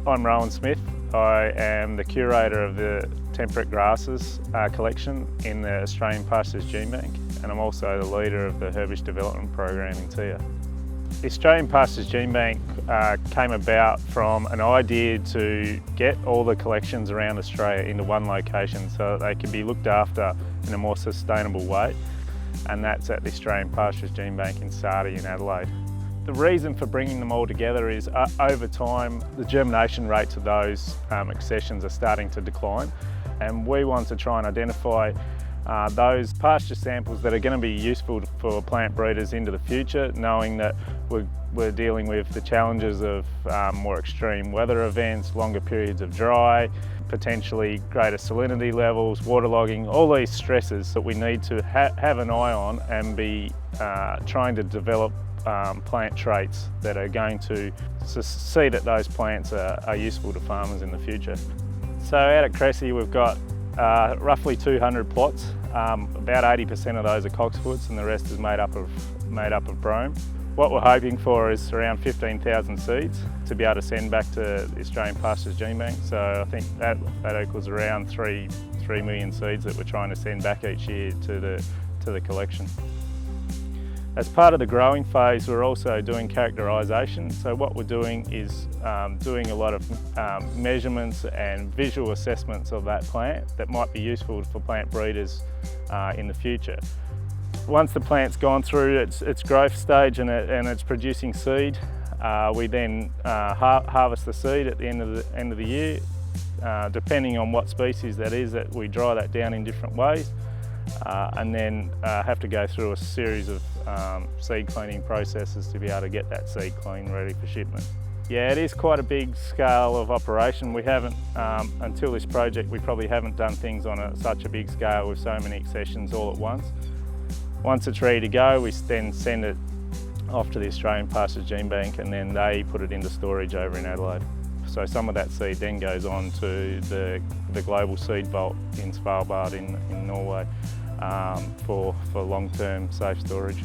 I'm Rowan Smith. I am the curator of the temperate grasses collection in the Australian Pastures Genebank, and I'm also the leader of the herbage development program in TIA. The Australian Pastures Genebank came about from an idea to get all the collections around Australia into one location so that they can be looked after in a more sustainable way, and that's at the Australian Pastures Genebank in Sardie in Adelaide. The reason for bringing them all together is over time the germination rates of those accessions are starting to decline, and we want to try and identify those pasture samples that are going to be useful for plant breeders into the future, knowing that we're dealing with the challenges of more extreme weather events, longer periods of dry, potentially greater salinity levels, waterlogging, all these stresses that we need to have an eye on and be trying to develop plant traits that are going to see that those plants are useful to farmers in the future. So out at Cressy we've got roughly 200 plots. About 80% of those are cocksfoots and the rest is made up of brome. What we're hoping for is around 15,000 seeds to be able to send back to the Australian Pastures Genebank. So I think that equals around 3 million seeds that we're trying to send back each year to the collection. As part of the growing phase, we're also doing characterisation. So what we're doing is doing a lot of measurements and visual assessments of that plant that might be useful for plant breeders in the future. Once the plant's gone through its growth stage and it's producing seed, we then harvest the seed at the end of the year. Depending on what species that is, that we dry that down in different ways. And then have to go through a series of seed cleaning processes to be able to get that seed clean ready for shipment. Yeah, it is quite a big scale of operation. We haven't, until this project, we probably haven't done things on such a big scale with so many accessions all at once. Once it's ready to go, we then send it off to the Australian Pastures Genebank and then they put it into storage over in Adelaide. So some of that seed then goes on to the global seed vault in Svalbard in Norway for long-term safe storage.